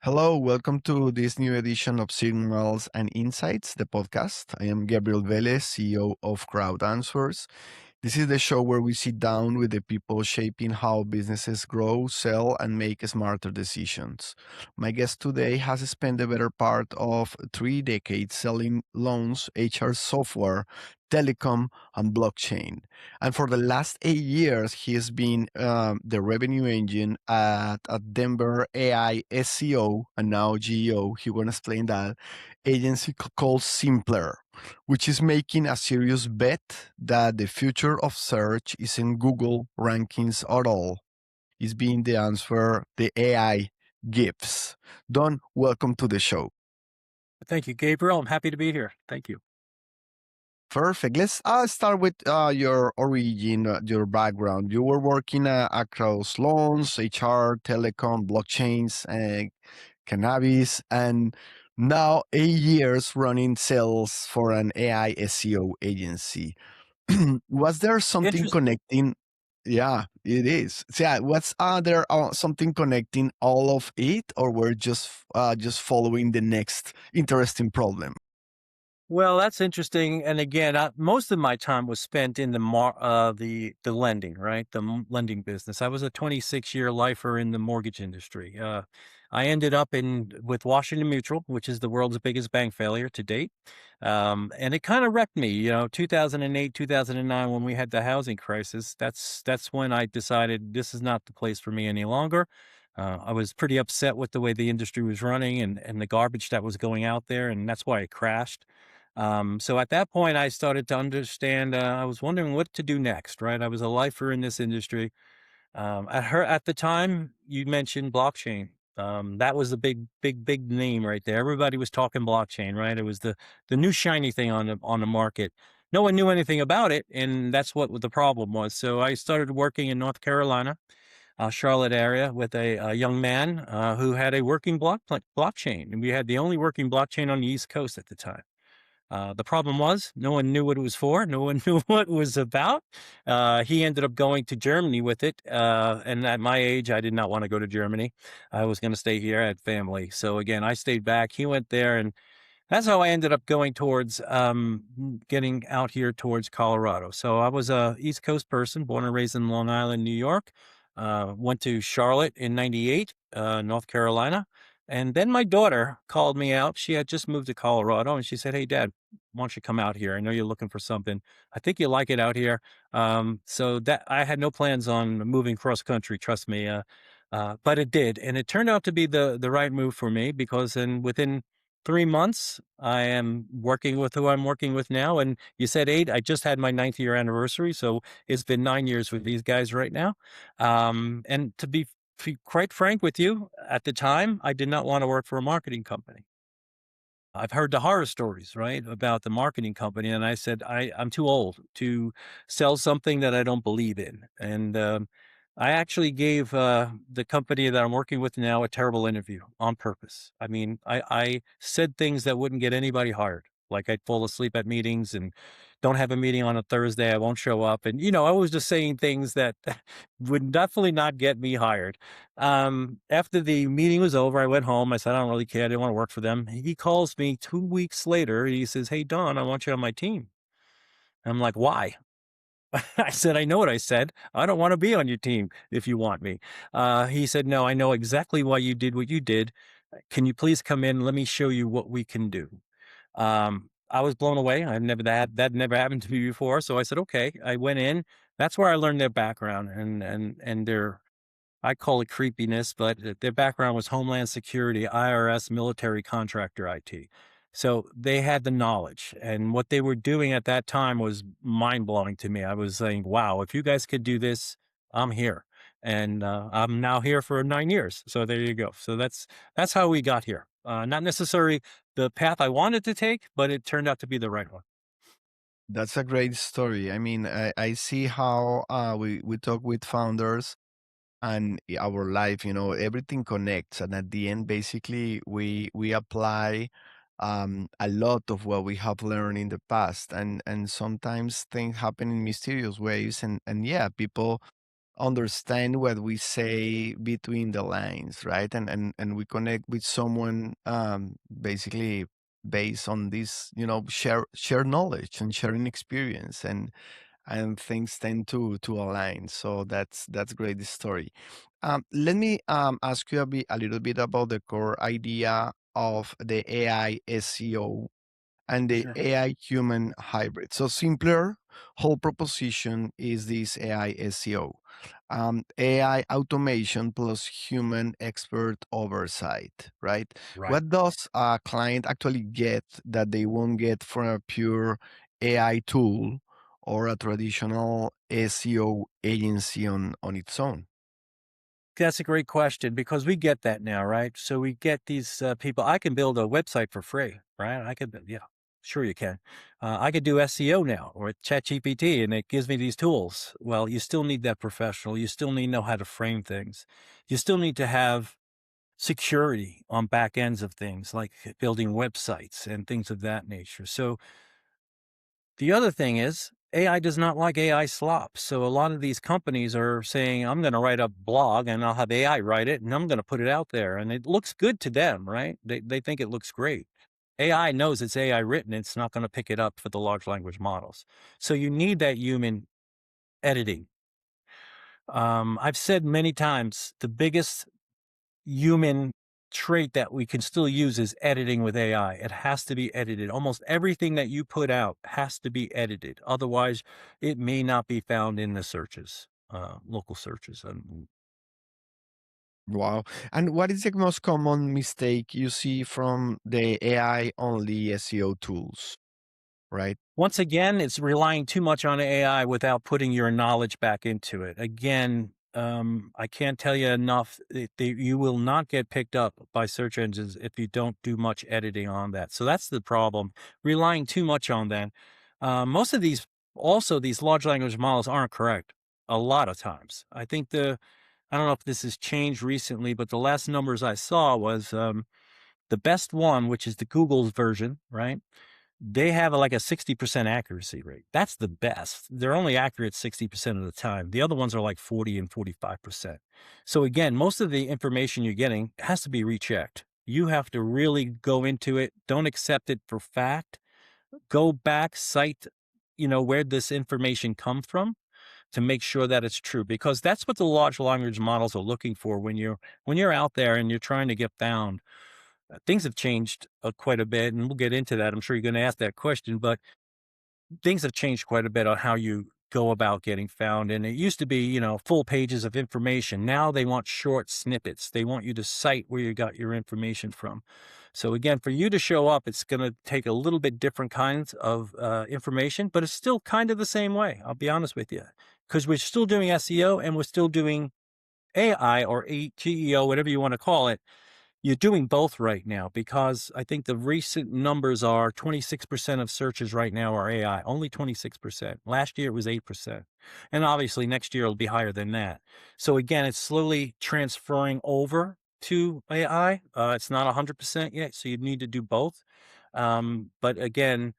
Hello, welcome to this new edition of Signals and Insights, the podcast. I am Gabriel Vele, CEO of Crowd Answers. This is the show where we sit down with the people shaping how businesses grow, sell, and make smarter decisions. My guest today has spent the better part of 3 decades selling loans, HR software, telecom, and blockchain. And for the last 8 years, he has been the revenue engine at Denver AI SEO and now GEO. He will explain that agency called Simpler, which is making a serious bet that the future of search isn't Google rankings at all. It's being the answer the AI gives. Don, welcome to the show. Thank you, Gabriel. I'm happy to be here. Thank you. Perfect. Let's start with your origin, your background. You were working across loans, HR, telecom, blockchains, cannabis, and now 8 years running sales for an AI SEO agency. Was there something Interesting. connecting? Yeah, it is. So yeah, what's there something connecting all of it, or we're just following the next interesting problem? Well, that's interesting. And again, most of my time was spent in the lending, right? Lending business. I was a 26-year lifer in the mortgage industry. I ended up in with Washington Mutual, which is the world's biggest bank failure to date. And it kind of wrecked me. 2008, 2009, when we had the housing crisis. That's when I decided this is not the place for me any longer. I was pretty upset with the way the industry was running and the garbage that was going out there, and that's why it crashed. So at that point, I started to understand. I was wondering what to do next. Right, I was a lifer in this industry. At the time, you mentioned blockchain. That was a big name right there. Everybody was talking blockchain, right? It was the new shiny thing on the market. No one knew anything about it, and that's what the problem was. So I started working in North Carolina, Charlotte area, with a young man who had a working blockchain, and we had the only working blockchain on the East Coast at the time. The problem was no one knew what it was for. No one knew what it was about. He ended up going to Germany with it. And at my age, I did not want to go to Germany. I was going to stay here. I had family. So again, I stayed back. He went there. And that's how I ended up going towards getting out here towards Colorado. So I was a East Coast person, born and raised in Long Island, New York. Went to Charlotte in '98, North Carolina. And then my daughter called me out. She had just moved to Colorado and she said, "Hey, Dad, why don't you come out here? I know you're looking for something. I think you like it out here." So that I had no plans on moving cross country, trust me. But it did. And it turned out to be the right move for me because within 3 months, I am working with who I'm working with now. And you said 8. I just had my 9th year anniversary. So it's been 9 years with these guys right now. And to be quite frank with you, at the time, I did not want to work for a marketing company. I've heard the horror stories, right, about the marketing company. And I said, I'm too old to sell something that I don't believe in. And I actually gave the company that I'm working with now a terrible interview on purpose. I mean, I said things that wouldn't get anybody hired. Like I'd fall asleep at meetings and don't have a meeting on a Thursday. I won't show up. And, I was just saying things that would definitely not get me hired. After the meeting was over, I went home. I said, I don't really care. I didn't want to work for them. He calls me 2 weeks later. He says, "Hey, Don, I want you on my team." I'm like, "Why?" I said, "I know what I said. I don't want to be on your team if you want me." He said, "No, I know exactly why you did what you did. Can you please come in? Let me show you what we can do." I was blown away. I've never that never happened to me before. So I said, "Okay." I went in. That's where I learned their background and their, I call it creepiness, but their background was Homeland Security, IRS, military contractor IT. So they had the knowledge, and what they were doing at that time was mind blowing to me. I was saying, "Wow, if you guys could do this, I'm here." And I'm now here for 9 years. So there you go. So that's how we got here. Not necessarily the path I wanted to take, but it turned out to be the right one. That's a great story. I mean, I see how we talk with founders and our life, everything connects. And at the end, basically, we apply a lot of what we have learned in the past. And sometimes things happen in mysterious ways. And yeah, people understand what we say between the lines, right? And we connect with someone, basically based on this, share knowledge and sharing experience, and things tend to align. So that's great, this story. Let me ask you a little bit about the core idea of the AI SEO and the Sure. AI human hybrid. So simpler whole proposition is this AI SEO, AI automation plus human expert oversight, right? Right. What does a client actually get that they won't get from a pure AI tool or a traditional SEO agency on its own? That's a great question because we get that now, right? So we get these people. I can build a website for free, right? I could, yeah, sure you can. I could do SEO now or ChatGPT, and it gives me these tools. Well, you still need that professional. You still need to know how to frame things. You still need to have security on back ends of things like building websites and things of that nature. So the other thing is AI does not like AI slop. So a lot of these companies are saying, I'm going to write a blog and I'll have AI write it and I'm going to put it out there. And it looks good to them, right? They think it looks great. AI knows it's AI written. It's not going to pick it up for the large language models. So you need that human editing. I've said many times the biggest human trait that we can still use is editing with AI. It has to be edited. Almost everything that you put out has to be edited. Otherwise, it may not be found in the searches, local searches. Wow. And what is the most common mistake you see from the AI only SEO tools, right? Once again, it's relying too much on AI without putting your knowledge back into it. Again, I can't tell you enough. You will not get picked up by search engines if you don't do much editing on that. So that's the problem. Relying too much on that. Most of these large language models aren't correct a lot of times. I don't know if this has changed recently, but the last numbers I saw was the best one, which is the Google's version, right? They have like a 60% accuracy rate. That's the best. They're only accurate 60% of the time. The other ones are like 40 and 45%. So again, most of the information you're getting has to be rechecked. You have to really go into it. Don't accept it for fact. Go back, cite, where this information comes from to make sure that it's true, because that's what the large language models are looking for when you're out there and you're trying to get found. Things have changed quite a bit, and we'll get into that. I'm sure you're going to ask that question, but things have changed quite a bit on how you go about getting found. And it used to be, full pages of information. Now they want short snippets. They want you to cite where you got your information from. So again, for you to show up, it's going to take a little bit different kinds of information, but it's still kind of the same way. I'll be honest with you, because we're still doing SEO and we're still doing AI or GEO, whatever you want to call it. You're doing both right now because I think the recent numbers are 26% of searches right now are AI, only 26%. Last year it was 8%. And obviously next year it'll be higher than that. So again, it's slowly transferring over to AI. It's not 100% yet, so you need to do both. But again,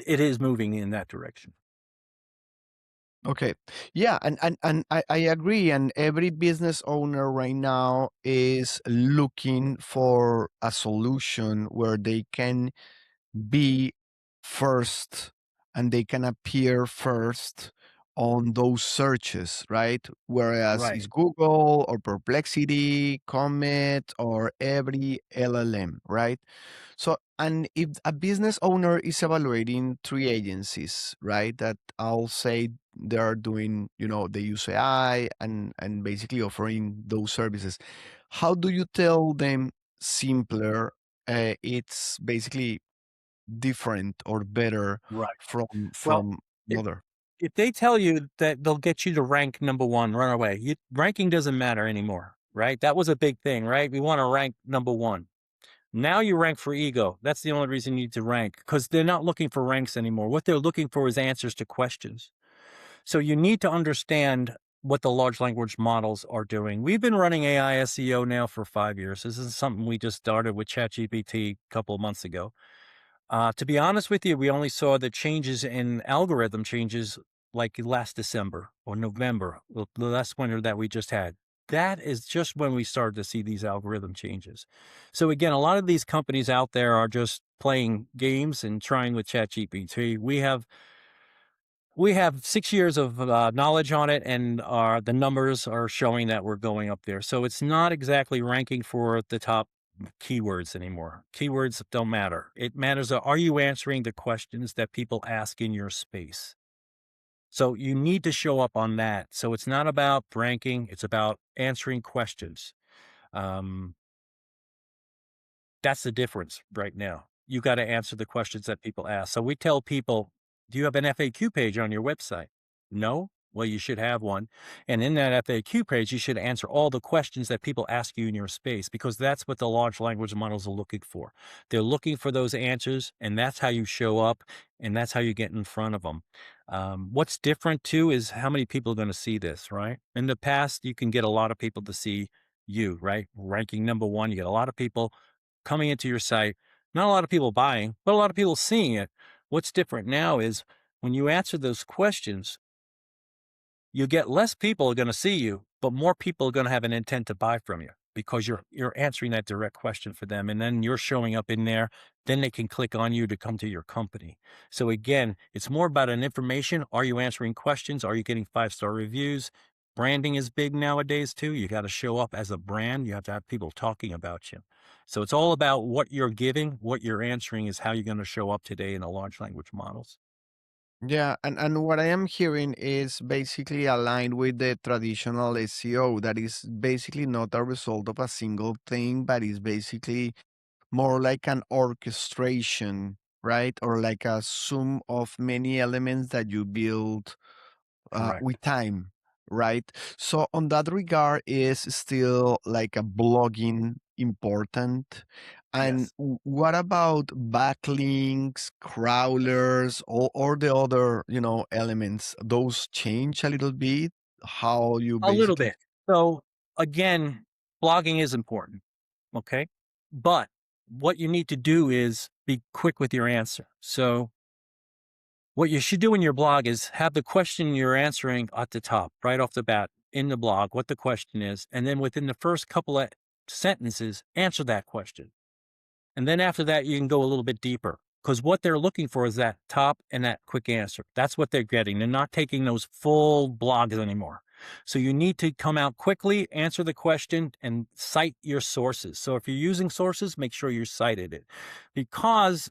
it is moving in that direction. Okay. Yeah, and I agree. And every business owner right now is looking for a solution where they can be first and they can appear first on those searches, right? Whereas Right. it's Google or Perplexity, Comet, or every LLM, right? So, and if a business owner is evaluating three agencies, right, that I'll say they are doing, they use AI and basically offering those services, how do you tell them simpler? It's basically different or better Right. from Well, from if another. if they tell you that they'll get you to rank number one, run away. Ranking doesn't matter anymore, right? That was a big thing, right? We want to rank number one. Now you rank for ego. That's the only reason you need to rank, because they're not looking for ranks anymore. What they're looking for is answers to questions. So you need to understand what the large language models are doing. We've been running AI SEO now for 5 years. This is something we just started with ChatGPT a couple of months ago. To be honest with you, we only saw the changes in algorithm changes like last December or November, the last winter that we just had. That is just when we started to see these algorithm changes. So again, a lot of these companies out there are just playing games and trying with ChatGPT. We have 6 years of knowledge on it, and the numbers are showing that we're going up there. So it's not exactly ranking for the top keywords anymore. Keywords don't matter. It matters, are you answering the questions that people ask in your space? So you need to show up on that. So it's not about ranking, it's about answering questions. Um, that's the difference right now. You got to answer the questions that people ask. So we tell people, do you have an FAQ page on your website? No? Well, you should have one. And in that FAQ page, you should answer all the questions that people ask you in your space, because that's what the large language models are looking for. They're looking for those answers, and that's how you show up, and that's how you get in front of them. What's different too is how many people are going to see this, right? In the past, you can get a lot of people to see you, right? Ranking number one, you get a lot of people coming into your site, not a lot of people buying, but a lot of people seeing it. What's different now is when you answer those questions, you get less people are going to see you, but more people are going to have an intent to buy from you because you're answering that direct question for them, and then you're showing up in there. Then they can click on you to come to your company. So again, it's more about an information. Are you answering questions? Are you getting 5-star reviews? Branding is big nowadays too. You got to show up as a brand. You have to have people talking about you. So it's all about what you're giving, what you're answering is how you're going to show up today in the large language models. Yeah, and what I am hearing is basically aligned with the traditional SEO, that is basically not a result of a single thing, but is basically more like an orchestration, right? Or like a sum of many elements that you build Correct. with time, right? So on that regard, is still like a blogging important? And Yes. what about backlinks, crawlers, or the other, elements? Those change a little bit how you A little basically. bit. So again, blogging is important. Okay. But what you need to do is be quick with your answer. So what you should do in your blog is have the question you're answering at the top, right off the bat in the blog, what the question is. And then within the first couple of sentences, answer that question. And then after that, you can go a little bit deeper, because what they're looking for is that top and that quick answer. That's what they're getting. They're not taking those full blogs anymore. So you need to come out quickly, answer the question, and cite your sources. So if you're using sources, make sure you cited it, because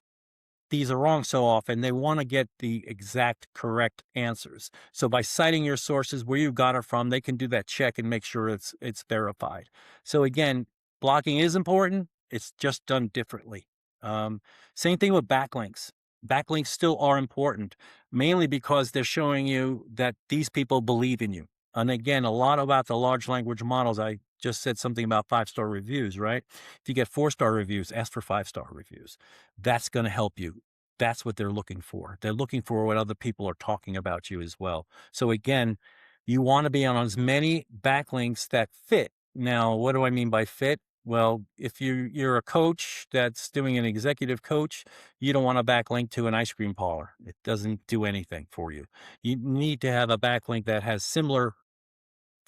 these are wrong so often. They want to get the exact correct answers. So by citing your sources, where you got it from, they can do that check and make sure it's verified. So again, blocking is important. It's just done differently. Um, Same thing with backlinks. Backlinks still are important, mainly because they're showing you that these people believe in you. And again, a lot about the large language models. I just said something about 5-star reviews, right? If you get 4-star reviews, ask for 5-star reviews. That's going to help you. That's what they're looking for. They're looking for what other people are talking about you as well. So again, you want to be on as many backlinks that fit. Now, what do I mean by fit? Well, if you're a coach that's doing an executive coach, you don't want a backlink to an ice cream parlor. It doesn't do anything for you. You need to have a backlink that has similar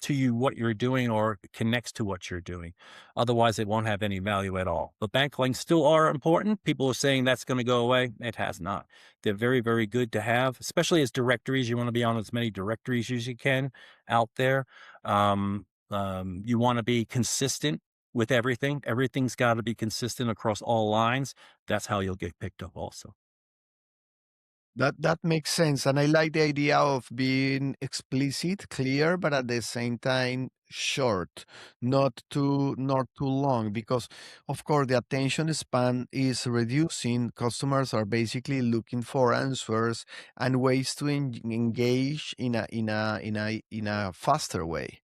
to you what you're doing or connects to what you're doing. Otherwise, it won't have any value at all. But backlinks still are important. People are saying that's going to go away. It has not. They're very, very good to have, especially as directories. You want to be on as many directories as you can out there. You want to be consistent with everything. Everything's got to be consistent across all lines. That's how you'll get picked up also. That makes sense, and I like the idea of being explicit, clear, but at the same time short, not too long, because of course the attention span is reducing. Customers are basically looking for answers and ways to engage in a faster way.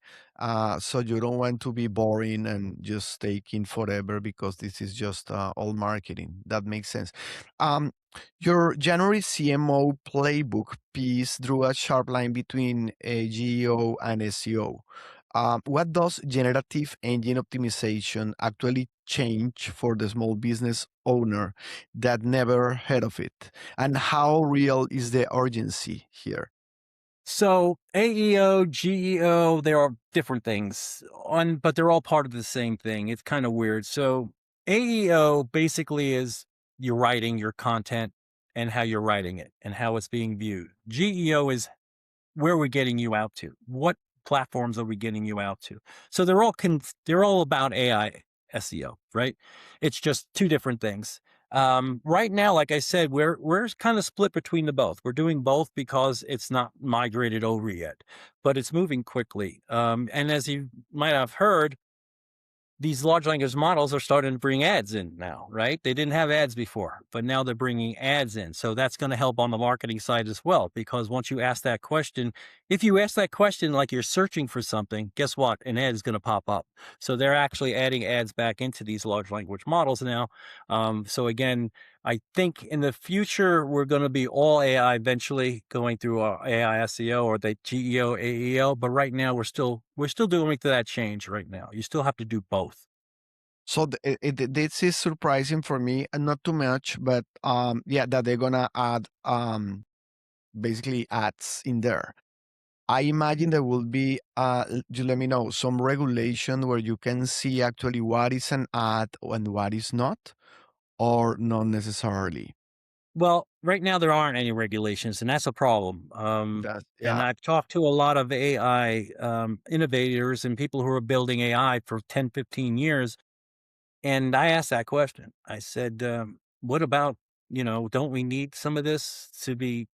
So you don't want to be boring and just taking forever, because this is just all marketing. That makes sense. Um, your January CMO playbook piece drew a sharp line between GEO and SEO. What does generative engine optimization actually change for the small business owner that never heard of it? And how real is the urgency here? So AEO, GEO, they are different things but they're all part of the same thing. It's kind of weird. So AEO basically is your writing, your content, and how you're writing it and how it's being viewed. GEO is where we're getting you out to. What platforms are we getting you out to? So they're all about AI SEO, right? It's just two different things. Right now, like I said, we're kind of split between the both. We're doing both because it's not migrated over yet, but it's moving quickly. And as you might have heard, these large language models are starting to bring ads in now, right? They didn't have ads before, but now they're bringing ads in. So that's going to help on the marketing side as well, because once you ask that question, if you ask that question like you're searching for something, guess what? An ad is going to pop up. So they're actually adding ads back into these large language models now. So again, I think in the future, we're going to be all AI eventually going through our AI SEO or the GEO, AEO. But right now, we're still doing that change right now. You still have to do both. So this is surprising for me, and not too much, but yeah, that they're gonna add basically ads in there. I imagine there will be, you let me know, some regulation where you can see actually what is an ad and what is not, or not necessarily. Well, right now there aren't any regulations, and that's a problem. That And yeah. I've talked to a lot of AI innovators and people who are building AI for 10, 15 years. And I asked that question. I said, what about, don't we need some of this to be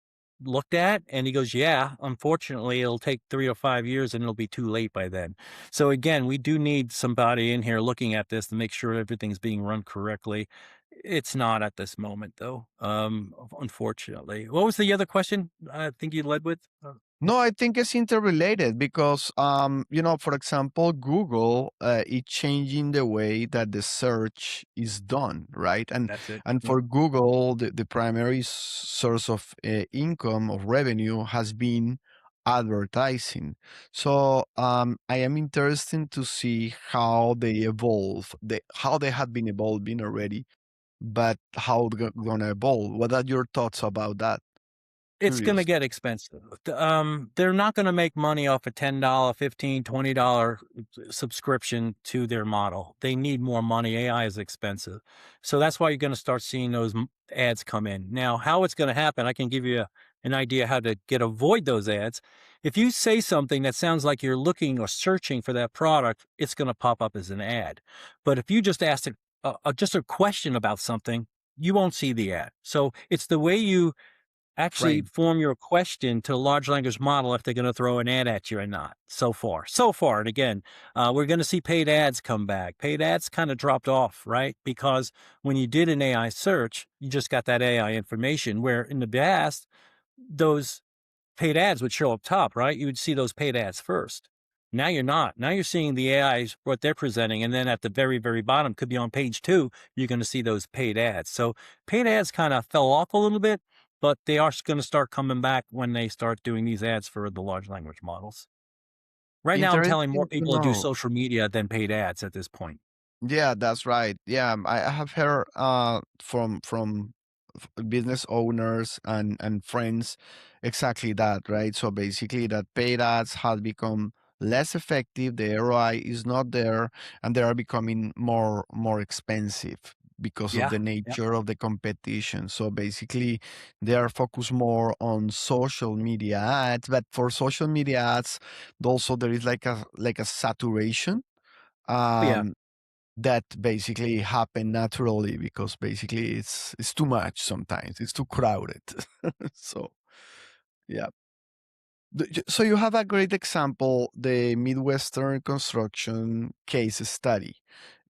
looked at? And he goes, yeah, unfortunately, it'll take 3 or 5 years and it'll be too late by then. So again, we do need somebody in here looking at this to make sure everything's being run correctly. It's not at this moment, though, unfortunately. What was the other question I think you led with? No, I think it's interrelated because, for example, Google is changing the way that the search is done, right? And That's it. and Yeah. for Google, the primary source of income of revenue has been advertising. So I am interested to see how they evolve, how they have been evolving already, but how they're gonna evolve. What are your thoughts about that? It's gonna Curious. get expensive. They're not gonna make money off a $10, 15, $20 subscription to their model. They need more money. AI is expensive. So that's why you're gonna start seeing those ads come in. Now, how it's gonna happen, I can give you an idea how to avoid those ads. If you say something that sounds like you're looking or searching for that product, it's gonna pop up as an ad. But if you just ask just a question about something, you won't see the ad. So it's the way you actually Right. form your question to a large language model if they're going to throw an ad at you or not. So far, and again, we're going to see paid ads come back. Paid ads kind of dropped off, right? Because when you did an AI search, you just got that AI information. Where in the past, those paid ads would show up top, right? You would see those paid ads first. Now you're not. Now you're seeing the AIs, what they're presenting. And then at the very, very bottom, could be on page 2, you're going to see those paid ads. So paid ads kind of fell off a little bit, but they are going to start coming back when they start doing these ads for the large language models. Right now, I'm telling more Interesting to people to do know. social media than paid ads at this point. Yeah, that's right. Yeah, I have heard from business owners and friends exactly that, right? So basically, that paid ads have become less effective. The ROI is not there, and they are becoming more expensive because of Yeah. the Yeah. nature of the competition. So basically, they are focused more on social media ads. But for social media ads, also there is like a saturation. Oh, yeah. Um, that basically happen naturally because basically it's too much sometimes. It's too crowded. So yeah. So you have a great example, the Midwestern construction case study.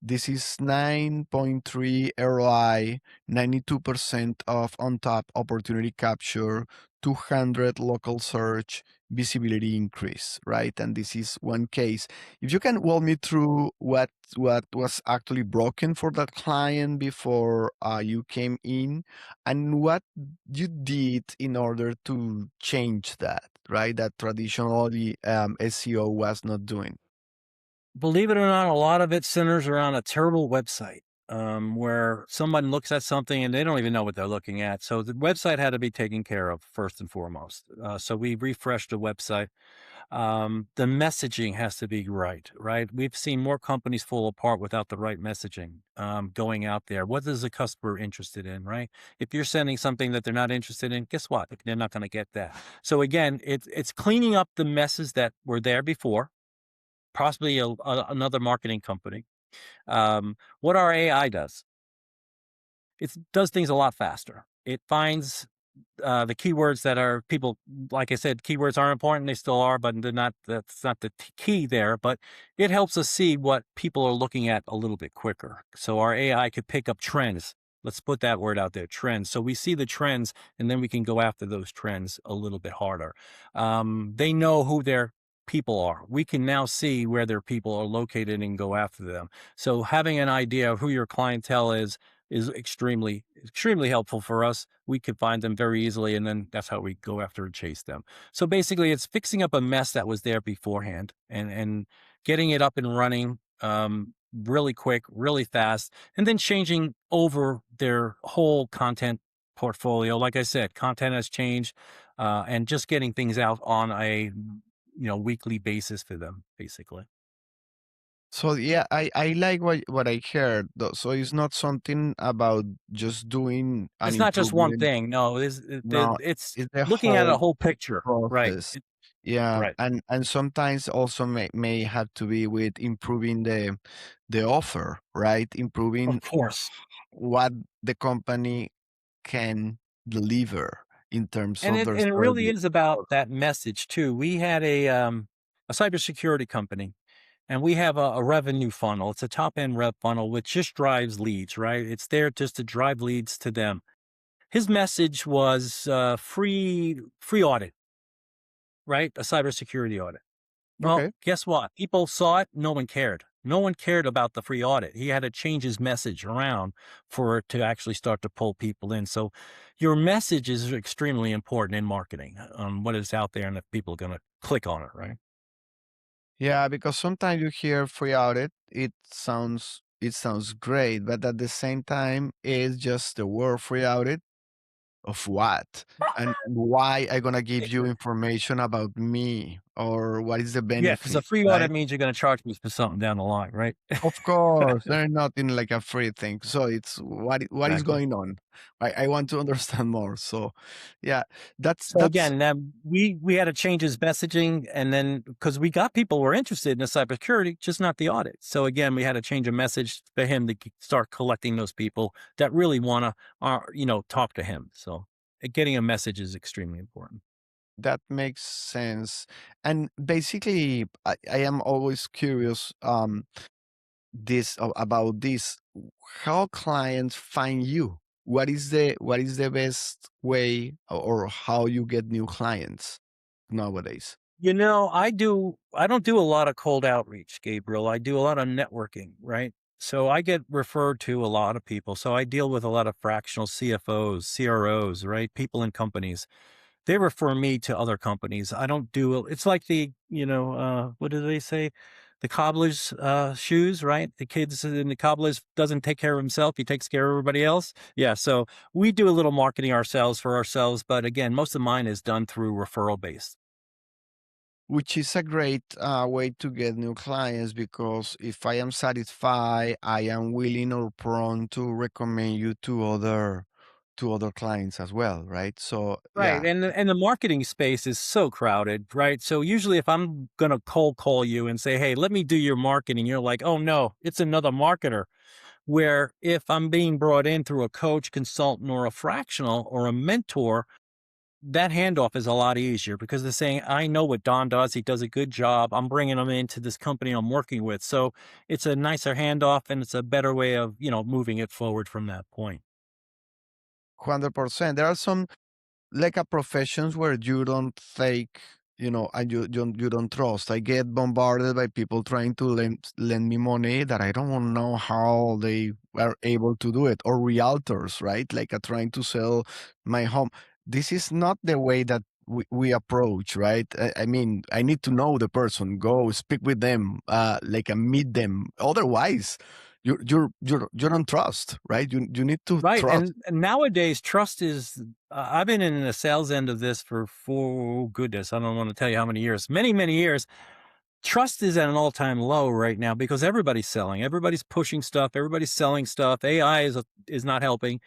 This is 9.3 ROI, 92% of on top opportunity capture, 200 local search visibility increase, right? And this is one case. If you can walk me through what was actually broken for that client before you came in, and what you did in order to change that, right? That traditionally SEO was not doing. Believe it or not, a lot of it centers around a terrible website. where someone looks at something and they don't even know what they're looking at. So the website had to be taken care of first and foremost. So we refreshed the website. The messaging has to be right, right? We've seen more companies fall apart without the right messaging going out there. What is the customer interested in, right? If you're sending something that they're not interested in, guess what? They're not going to get that. So again, it's cleaning up the messes that were there before, possibly another marketing company. What our AI does, it does things a lot faster. It finds the keywords that are people, like I said, keywords are important. They still are, but they're not. That's not the key there. But it helps us see what people are looking at a little bit quicker. So our AI could pick up trends. Let's put that word out there, trends. So we see the trends, and then we can go after those trends a little bit harder. They know who their people are. We can now see where their people are located and go after them. So having an idea of who your clientele is extremely helpful for us. We could find them very easily, and then that's how we go after and chase them. So basically, it's fixing up a mess that was there beforehand and getting it up and running really quick, really fast, and then changing over their whole content portfolio. Like I said, content has changed, and just getting things out on a weekly basis for them, basically. So yeah, I like what I heard. Though. So it's not something about just doing an It's not just one improvement. thing. No, No, it's it's the looking at a whole whole picture. Right. process. Yeah, Right. and sometimes also may have to be with improving the offer, right? Of Improving course. what the company can deliver in terms And of it their and it really service. is about that message too. We had a cybersecurity company, and we have a revenue funnel. It's a top end rev funnel which just drives leads, right? It's there just to drive leads to them. His message was free audit, right? A cybersecurity audit. Well, Okay. guess what? People saw it. No one cared. No one cared about the free audit. He had to change his message around for it to actually start to pull people in. So your message is extremely important in marketing on what is out there and if people are going to click on it, right? Yeah, because sometimes you hear free audit, it sounds great, but at the same time, it's just the word free audit of what? And why I gonna give you information about me or what is the Yeah, because a benefit, free audit right? means you're going to charge me for something down the line, right? Of course, there's nothing like a free thing. So it's what is Exactly. going on? I want to understand more. So yeah, So that's again, we had to change his messaging, and then because we got people who were interested in the cybersecurity, just not the audit. So again, we had to change a message for him to start collecting those people that really want to, talk to him. So getting a message is extremely important. that makes sense. And basically, I am always curious. About this, how clients find you, what is the best way or how you get new clients nowadays? I don't do a lot of cold outreach, Gabriel. I do a lot of networking, right? So I get referred to a lot of people. So I deal with a lot of fractional CFOs, CROs, right? People in companies. They refer me to other companies. I don't do it's like what do they say? The cobbler's shoes, right? The kids in the cobbler's doesn't take care of himself, he takes care of everybody else. Yeah, so we do a little marketing ourselves for ourselves, but again, most of mine is done through referral based. Which is a great way to get new clients, because if I am satisfied, I am willing or prone to recommend you to other clients as well, right? So Right, yeah. and the marketing space is so crowded, right? So usually if I'm gonna cold call you and say, "Hey, let me do your marketing," you're like, "Oh no, it's another marketer." Where if I'm being brought in through a coach, consultant, or a fractional or a mentor, that handoff is a lot easier because they're saying, I know what Don does. He does a good job. I'm bringing him into this company I'm working with. So it's a nicer handoff and it's a better way of, moving it forward from that point. 100%. There are some like a professions where you don't take, and you don't trust. I get bombarded by people trying to lend me money that I don't know how they are able to do it, or realtors, right? Like trying to sell my home. This is not the way that we approach, right? I mean, I need to know the person, go speak with them, like meet them. Otherwise, you don't trust, right? You need to Right, trust. and nowadays, trust is I've been in the sales end of this for goodness, I don't wanna tell you how many years, many, many years. Trust is at an all-time low right now because everybody's selling, everybody's pushing stuff, everybody's selling stuff, AI is not helping.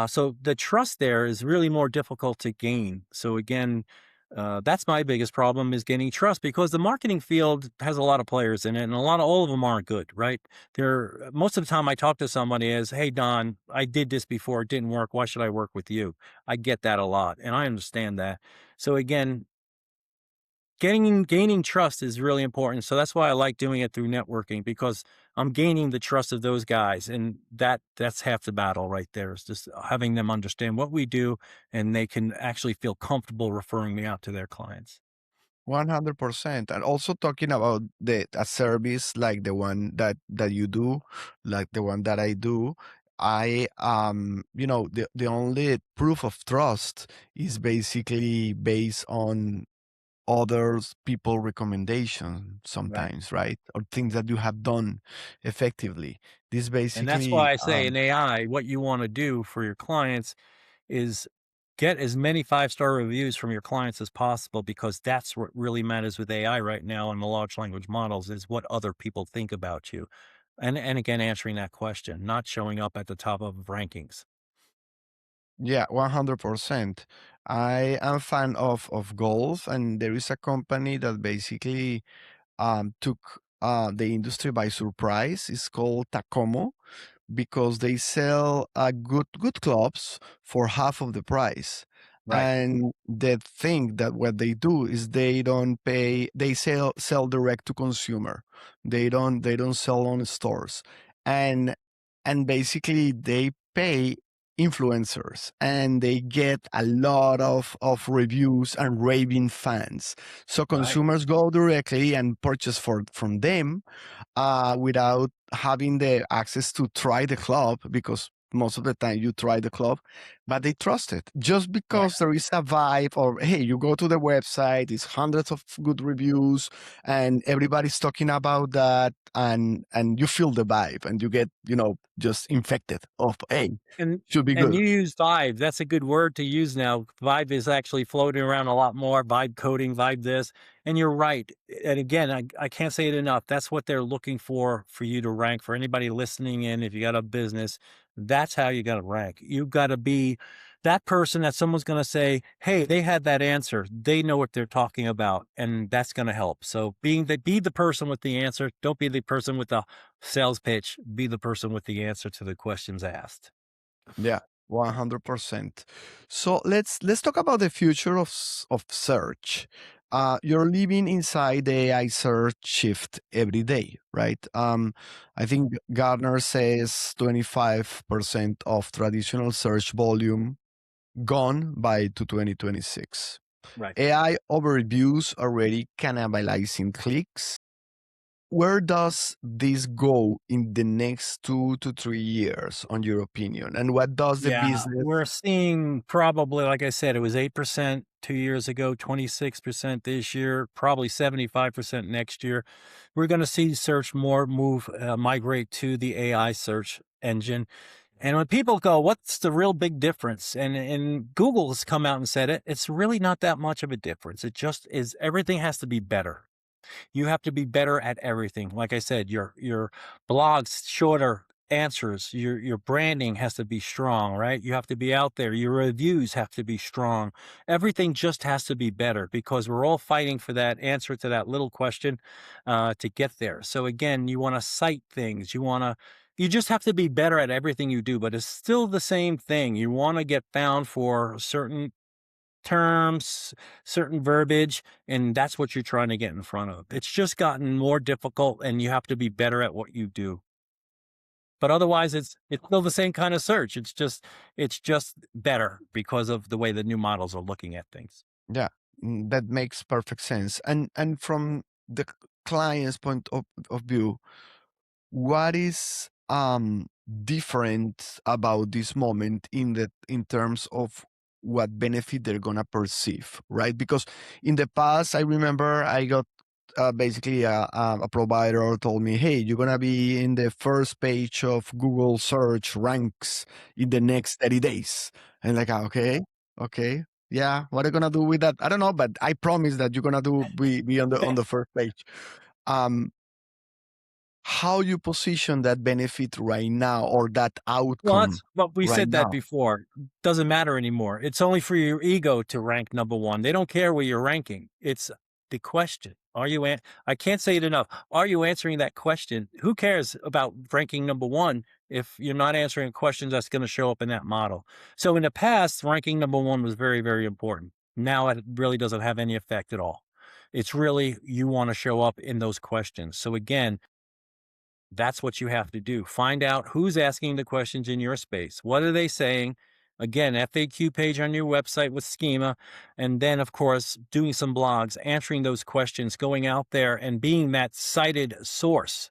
So the trust there is really more difficult to gain. So again, that's my biggest problem is gaining trust because the marketing field has a lot of players in it, and all of them aren't good, right? They're most of the time I talk to somebody as, "Hey Don, I did this before, it didn't work. Why should I work with you?" I get that a lot, and I understand that. So again, gaining trust is really important. So that's why I like doing it through networking because I'm gaining the trust of those guys, and that's half the battle right there. Is just having them understand what we do, and they can actually feel comfortable referring me out to their clients. 100%. And also talking about the a service like the one that you do, like the one that I do, I the only proof of trust is basically based on others people recommendation Right. sometimes, right? Or things that you have done effectively. This And that's basically why I say in AI, what you want to do for your clients is get as many five-star reviews from your clients as possible because that's what really matters with AI right now and the large language models is what other people think about you. And again, answering that question, not showing up at the top of rankings. yeah, 100%. I am fan of golf, and there is a company that basically took the industry by surprise. It's called Tacomo because they sell good clubs for half of the price. Right. And the thing that what they do is they don't pay. They sell direct to consumer. They don't sell on stores, and basically they pay influencers and they get a lot of reviews and raving fans, so Right. consumers go directly and purchase from them without having the access to try the club, because most of the time you try the club, but they trust it just Right. because there is a vibe. Or hey, you go to the website, it's hundreds of good reviews and everybody's talking about that, and you feel the vibe and you get just infected of, hey, And should be and good. you use vibe. That's a good word to use now. Vibe is actually floating around a lot more. Vibe coding, vibe this. And you're right. And again, I can't say it enough. That's what they're looking for you to rank. For anybody listening in, if you got a business, that's how you got to rank. You've got to be that person that someone's going to say, "Hey, they had that answer. They know what they're talking about," and that's going to help. So be the person with the answer. Don't be the person with the sales pitch. Be the person with the answer to the questions asked. Yeah, 100%. So let's talk about the future of search. You're living inside the AI search shift every day, right? I think Gartner says 25% of traditional search volume gone by to 2026. Right. AI overviews already cannibalizing clicks. Where does this go in the next 2 to 3 years, on your opinion? And what does the Yeah, business? we're seeing probably, like I said, it was 8% 2 years ago, 26% this year, probably 75% next year. We're going to see search more migrate to the AI search engine. And when people go, what's the real big difference? And Google has come out and said it, it's really not that much of a difference. It just is, everything has to be better. You have to be better at everything. Like I said, your blogs, shorter answers, your branding has to be strong, right? You have to be out there. Your reviews have to be strong. Everything just has to be better because we're all fighting for that answer to that little question to get there. So again, you want to cite things. You just have to be better at everything you do, but it's still the same thing. You want to get found for certain terms, certain verbiage, and that's what you're trying to get in front of. It's just gotten more difficult and you have to be better at what you do. But otherwise it's still the same kind of search. It's just better because of the way the new models are looking at things. Yeah, that makes perfect sense. And from the client's point of view, what is different about this moment in terms of what benefit they're gonna perceive, right? Because in the past, I remember I got basically a provider told me, "Hey, you're gonna be in the first page of Google search ranks in the next 30 days." And like, okay, okay, yeah, what are you gonna do with that? I don't know, but I promise that you're gonna be on the first page. Um, how you position that benefit right now or that Well, outcome that's but we right said that now? before. Doesn't matter anymore. It's only for your ego to rank number one. They don't care where you're ranking. It's the question. I can't say it enough. Are you answering that question? Who cares about ranking number one if you're not answering a question that's going to show up in that model? So in the past, ranking number one was very, very important. Now it really doesn't have any effect at all. It's really you want to show up in those questions. So again, that's what you have to do. Find out who's asking the questions in your space. What are they saying? Again, FAQ page on your website with schema. And then, of course, doing some blogs, answering those questions, going out there and being that cited source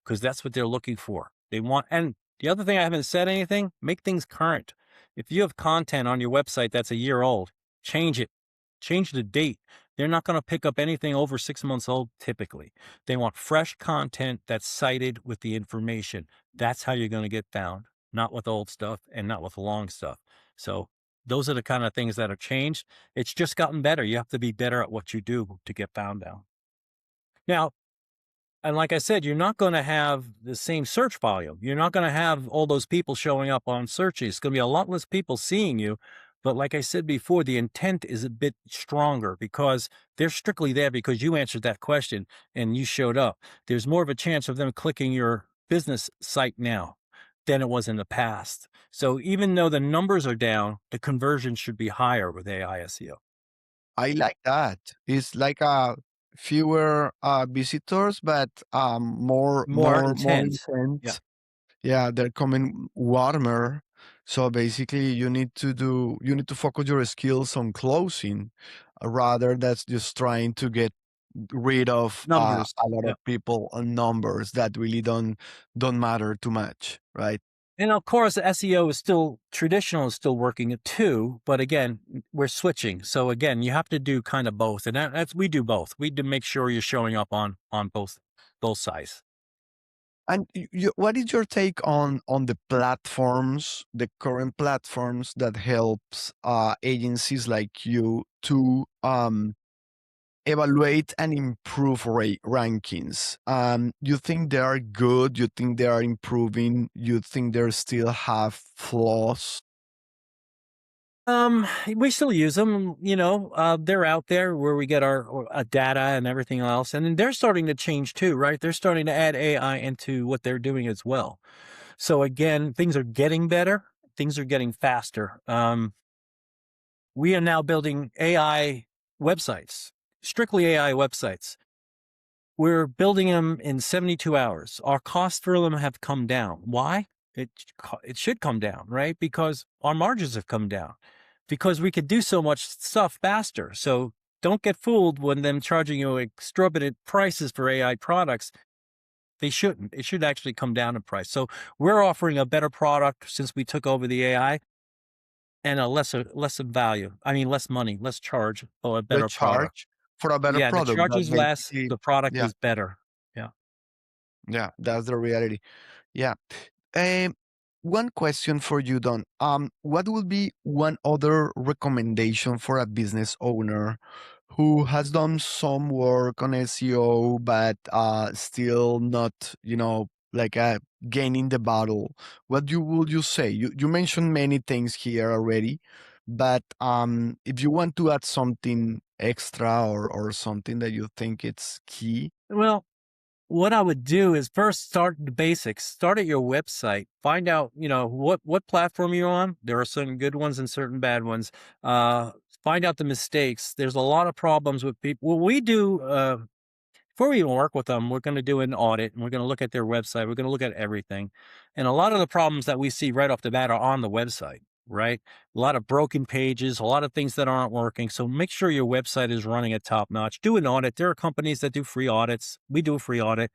because that's what they're looking for. They want, and the other thing I haven't said anything, make things current. If you have content on your website that's a year old, change it, change the date. They're not going to pick up anything over 6 months old typically. They want fresh content that's cited with the information. That's how you're going to get found, not with old stuff and not with long stuff. So those are the kind of things that have changed. It's just gotten better. You have to be better at what you do to get found now. Now, and like I said, you're not going to have the same search volume. You're not going to have all those people showing up on searches. It's going to be a lot less people seeing you. But like I said before, the intent is a bit stronger because they're strictly there because you answered that question and you showed up. There's more of a chance of them clicking your business site now than it was in the past. So even though the numbers are down, the conversion should be higher with AI SEO. I like that. It's like fewer visitors, but More more intent. Yeah. intent. Yeah, they're coming warmer. So basically, you need to focus your skills on closing, rather that's just trying to get rid of Numbers. a lot Yeah. of people and numbers that really don't matter too much, right? And of course, SEO is still traditional, is still working it too. But again, we're switching. So again, you have to do kind of both, and that's we do both. We do make sure you're showing up on both sides. And what is your take on the platforms, the current platforms that helps agencies like you to evaluate and improve rankings? You think they are good? You think they are improving? You think they still have flaws? We still use them. They're out there where we get our data and everything else, and then they're starting to change too, right? They're starting to add AI into what they're doing as well. So again, things are getting better. Things are getting faster. We are now building AI websites, strictly AI websites. We're building them in 72 hours. Our costs for them have come down. Why? It should come down, right? Because our margins have come down because we could do so much stuff faster. So don't get fooled when them charging you exorbitant prices for AI products. They shouldn't. It should actually come down in price. So we're offering a better product since we took over the AI and a less of value. I mean, less money, less charge for a They better product. charge for a better Yeah, the product. charge That is less, basically, the product yeah, is better. Yeah. yeah, that's the reality. Yeah. Um, One question for you, Don. What would be one other recommendation for a business owner who has done some work on SEO but still not, like gaining the battle? What would you say? You mentioned many things here already, but if you want to add something extra or something that you think it's key, Well, what I would do is first start the basics. Start at your website. Find out, what platform you're on. There are certain good ones and certain bad ones. Uh, Find out the mistakes. There's a lot of problems with people. What we do, before we even work with them, we're going to do an audit and we're going to look at their website. We're going to look at everything. And a lot of the problems that we see right off the bat are on the website, right? A lot of broken pages, a lot of things that aren't working. So make sure your website is running at top notch. Do an audit. There are companies that do free audits. We do a free audit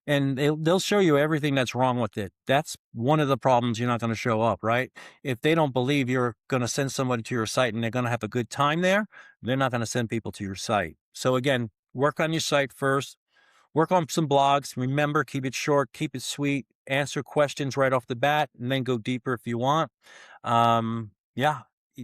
and they'll show you everything that's wrong with it. That's one of the problems you're not going to show up, right? If they don't believe you're going to send somebody to your site and they're going to have a good time there, they're not going to send people to your site. So again, Work on your site first. Work on some blogs. Remember, keep it short, keep it sweet, answer questions right off the bat, and then go deeper if you want. Yeah,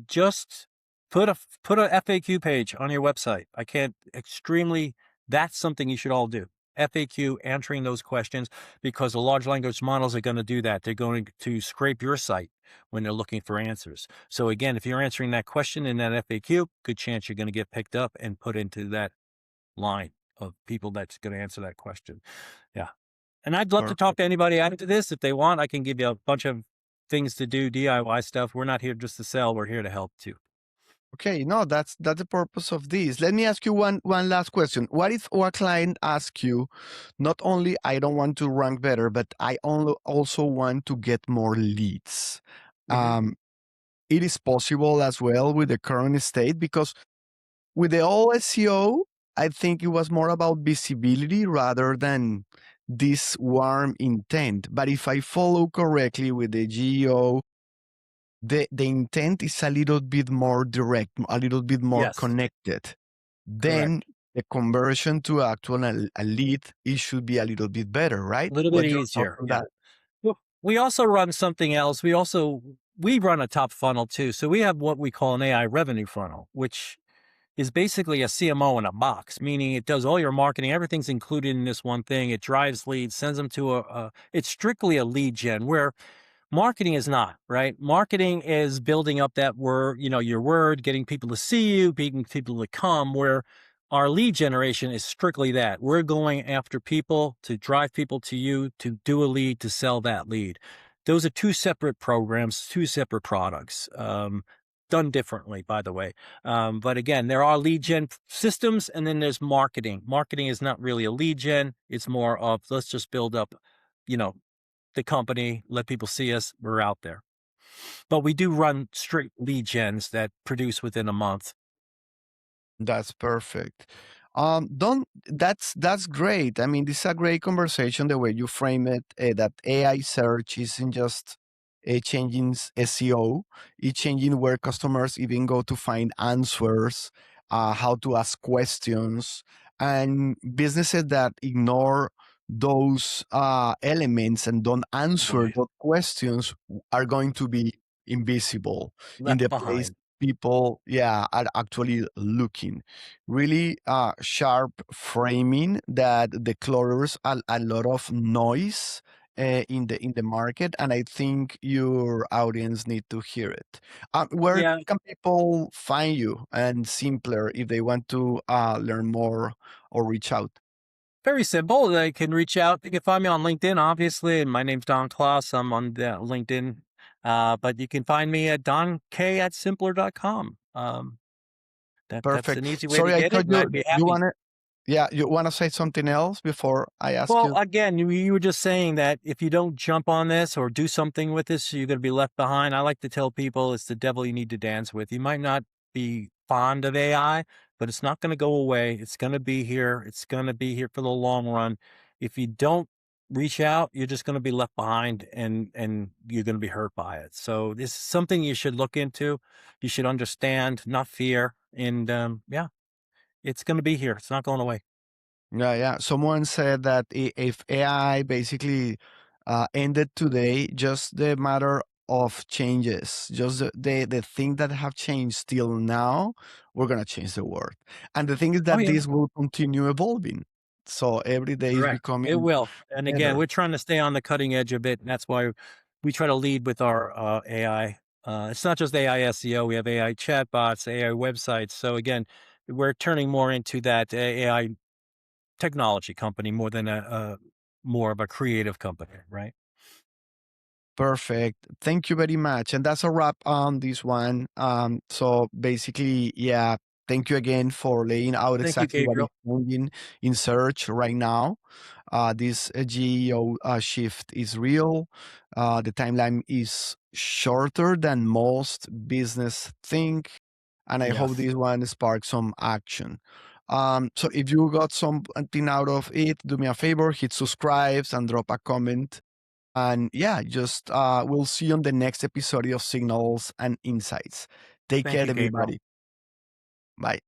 just put a FAQ page on your website. I can't extremely. That's something you should all do. FAQ, answering those questions, because the large language models are going to do that. They're going to scrape your site when they're looking for answers. So again, if you're answering that question in that FAQ, good chance you're going to get picked up and put into that line of people that's going to answer that question. Yeah. And I'd love to talk Perfect. to anybody after this. If they want, I can give you a bunch of things to do, DIY stuff. We're not here just to sell. We're here to help too. Okay, no, that's the purpose of this. Let me ask you one last question. What if our client asks you, not only I don't want to rank better, but I only also want to get more leads? Mhm. Um, it is possible as well with the current state, because with the old SEO, I think it was more about visibility rather than this warm intent. But if I follow correctly with the GEO, the intent is a little bit more direct, a little bit more Yes, connected. Then correct. the conversion to actual a lead, it should be a little bit better, right? A little bit What's your thought easier. on Yeah. that? Well, we also run something else. We run a top funnel too. So we have what we call an AI revenue funnel, which is basically a CMO in a box, meaning it does all your marketing. Everything's included in this one thing. It drives leads, sends them to it's strictly a lead gen, where marketing is not, right? Marketing is building up that word, your word, getting people to see you, getting people to come, where our lead generation is strictly that. We're going after people to drive people to you, to do a lead, to sell that lead. Those are two separate programs, two separate products, done differently, by the way. But again, there are lead gen systems, and then there's marketing. Marketing is not really a lead gen. It's more of, let's just build up, you know, the company, let people see us, we're out there. But we do run straight lead gens that produce within a month. That's perfect. Don't that's great. I mean, this is a great conversation the way you frame it. That AI search isn't just changing SEO; it's changing where customers even go to find answers, how to ask questions, and businesses that ignore those elements and don't answer Boy, those questions are going to be invisible in left the place behind. people, yeah, are actually looking. Really sharp framing that declutters a lot of noise in the market, and I think your audience need to hear it. Where Yeah, can people find you, and simpler if they want to learn more or reach out? very simple. They can reach out. You can find me on LinkedIn, obviously. And my name's Don Klos. I'm on the LinkedIn. But you can find me at donk@simpler.com. That's Perfect. an easy way to Sorry, I get it, cut and you. I'd be You happy. wanna, yeah, you wanna say something else before I ask Well, you? again, you were just saying that if you don't jump on this or do something with this, you're going to be left behind. I like to tell people it's the devil you need to dance with. You might not be fond of AI, but it's not going to go away. It's going to be here. It's going to be here for the long run. If you don't reach out, you're just going to be left behind, and you're going to be hurt by it. So this is something you should look into. You should understand, not fear. And yeah, it's going to be here. It's not going away. Yeah, yeah. Someone said that if AI basically ended today, just the matter of changes, just the thing that have changed till now, we're gonna change the world. And the thing is Oh that yeah. this will continue evolving. So every day is Correct. It becoming will. And again, better. we're trying to stay on the cutting edge of it. And that's why we try to lead with our AI. It's not just AI SEO. We have AI chatbots, AI websites. So again, we're turning more into that AI technology company more than a more of a creative company, right? Perfect. Thank you very much. And that's a wrap on this one. So basically, yeah, thank you again for laying out Thank you, exactly what is Gabriel. moving in search right now. This GEO shift is real. The timeline is shorter than most business think, and I hope Yes. this one sparks some action. So if you got something out of it, do me a favor, hit subscribes and drop a comment. And yeah, just we'll see you on the next episode of Signals and Insights. Take Thank care, you, Gabriel. everybody. Bye.